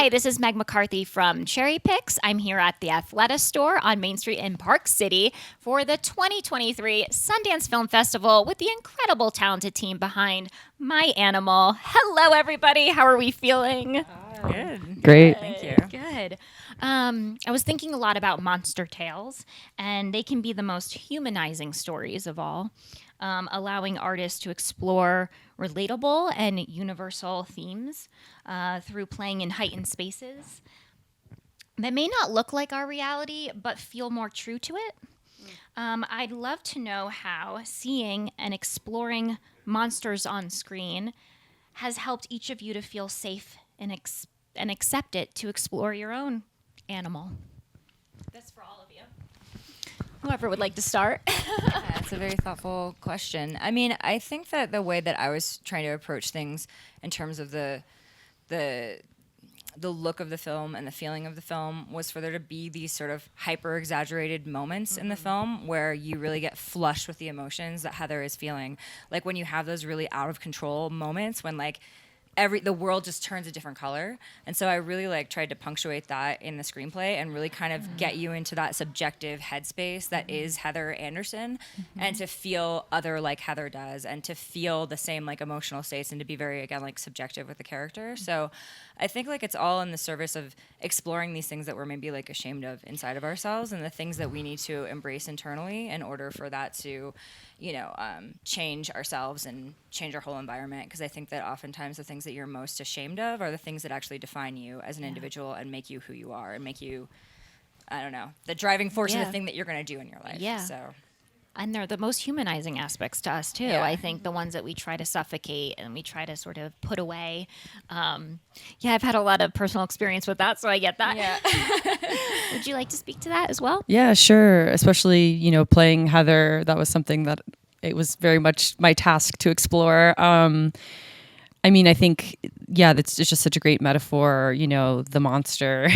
Hi, this is Meg McCarthy from CherryPicks. I'm here at the Athleta store on Main Street in Park City for the 2023 Sundance Film Festival with the incredible talented team behind My Animal. Hello, everybody. How are we feeling? Good. Great. Thank you. Good. I was thinking a lot about monster tales, and they can be the most humanizing stories of all, allowing artists to explore relatable and universal themes through playing in heightened spaces that may not look like our reality, but feel more true to it. I'd love to know how seeing and exploring monsters on screen has helped each of you to feel safe and accept it to explore your own animal. That's for all of you. Whoever would like to start. Yeah, it's a very thoughtful question. I mean, I think that the way that I was trying to approach things in terms of the look of the film and the feeling of the film was for there to be these sort of hyper exaggerated moments in the film where you really get flushed with the emotions that Heather is feeling. Like when you have those really out of control moments when like the world just turns a different color. And so I really tried to punctuate that in the screenplay and really kind of get you into that subjective headspace that is Heather Anderson and to feel other like Heather does and to feel the same like emotional states and to be very, again, like subjective with the character. So I think like it's all in the service of exploring these things that we're maybe like ashamed of inside of ourselves and the things that we need to embrace internally in order for that to, change ourselves and change our whole environment. Because I think that oftentimes the things that you're most ashamed of are the things that actually define you as an individual and make you who you are and make you, I don't know, the driving force of the thing that you're going to do in your life. Yeah. So. And they're the most humanizing aspects to us, too. Yeah. I think the ones that we try to suffocate and we try to sort of put away. I've had a lot of personal experience with that, so I get that. Yeah. Would you like to speak to that as well? Yeah, sure. Especially, playing Heather, that was something that it was very much my task to explore. I think, it's just such a great metaphor, the monster.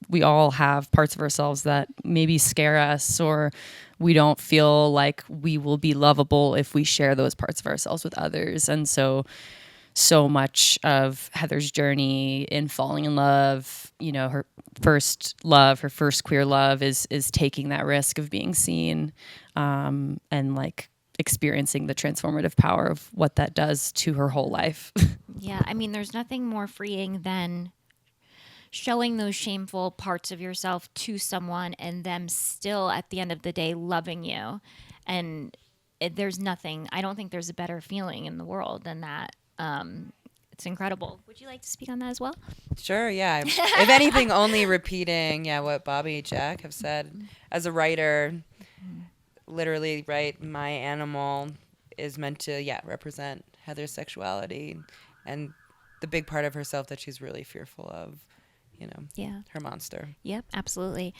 We all have parts of ourselves that maybe scare us or we don't feel like we will be lovable if we share those parts of ourselves with others. And so much of Heather's journey in falling in love, her first love, her first queer love is taking that risk of being seen and like experiencing the transformative power of what that does to her whole life. Yeah, there's nothing more freeing than showing those shameful parts of yourself to someone and them still at the end of the day loving you. And there's nothing, I don't think there's a better feeling in the world than that. It's incredible. Would you like to speak on that as well? Sure, yeah. If anything, only repeating, what Bobbi and Jack have said. As a writer, literally, right, My Animal is meant to, represent Heather's sexuality and the big part of herself that she's really fearful of, her monster. Yep, absolutely.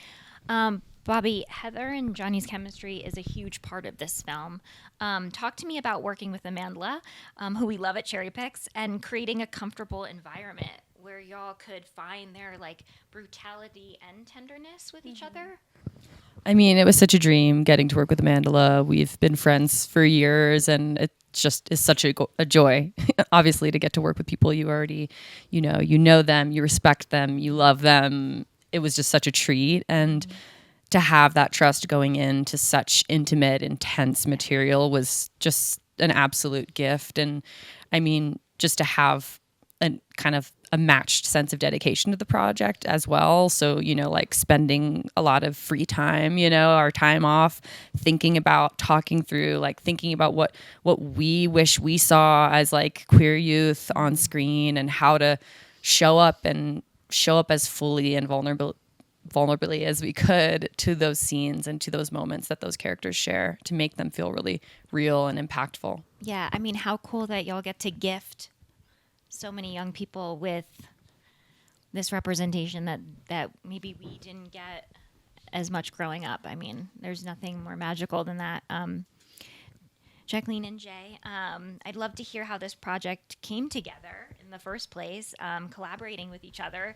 Bobbi, Heather and Johnny's chemistry is a huge part of this film. Talk to me about working with Amandla, who we love at CherryPicks, and creating a comfortable environment where y'all could find their like brutality and tenderness with each other. It was such a dream getting to work with Amandla. We've been friends for years, and it just is such a joy, obviously, to get to work with people you already, you know them, you respect them, you love them. It was just such a treat, and to have that trust going into such intimate, intense material was just an absolute gift. And just to have a kind of a matched sense of dedication to the project as well. So, spending a lot of free time, our time off, thinking about, talking through, thinking about what we wish we saw as queer youth on screen and how to show up as fully and vulnerably as we could to those scenes and to those moments that those characters share to make them feel really real and impactful. Yeah, how cool that y'all get to gift so many young people with this representation that maybe we didn't get as much growing up. There's nothing more magical than that. Jacqueline and Jae, I'd love to hear how this project came together in the first place, collaborating with each other.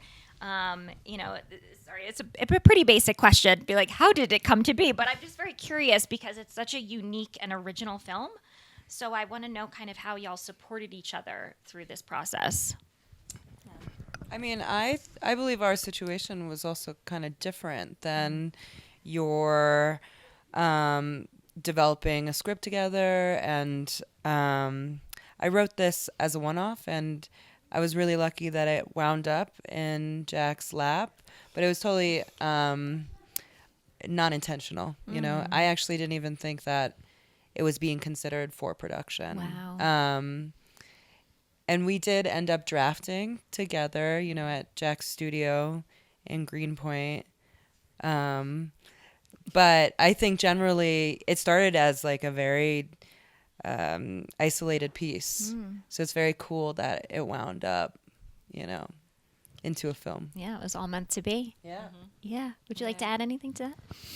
It's a pretty basic question. Be like, how did it come to be? But I'm just very curious because it's such a unique and original film. So I want to know kind of how y'all supported each other through this process. I mean, I believe our situation was also kind of different than your developing a script together, and I wrote this as a one-off, and I was really lucky that it wound up in Jack's lap, but it was totally not intentional. You know, I actually didn't even think that it was being considered for production. Wow. And we did end up drafting together, you know, at Jack's studio in Greenpoint. But I think generally it started as like a very isolated piece. So it's very cool that it wound up, you know, into a film. Yeah, it was all meant to be. Yeah. Yeah. Would you like to add anything to that?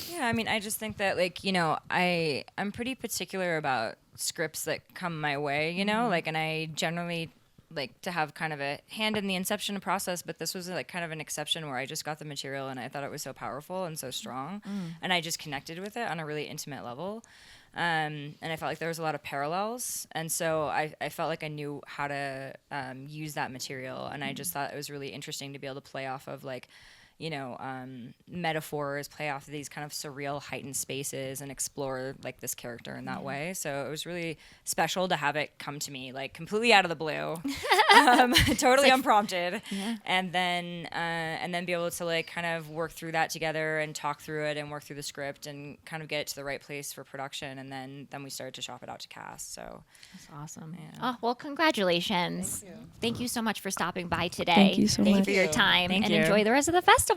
Yeah, I mean, I just think that, like, you know, I'm pretty particular about scripts that come my way, you know, like, and I generally like to have kind of a hand in the inception process, but this was like kind of an exception where I just got the material and I thought it was so powerful and so strong, and I just connected with it on a really intimate level. And I felt like there was a lot of parallels, and so I felt like I knew how to use that material, and I just thought it was really interesting to be able to play off of, like, you know, metaphors, play off of these kind of surreal heightened spaces and explore like this character in that way. So it was really special to have it come to me like completely out of the blue, totally unprompted, and then be able to like kind of work through that together and talk through it and work through the script and kind of get it to the right place for production. And then we started to shop it out to cast. So That's awesome. Yeah. Oh, well, congratulations. Thank you so much for stopping by today. Thank you so Thank much. you for your time Thank and you. enjoy the rest of the festival.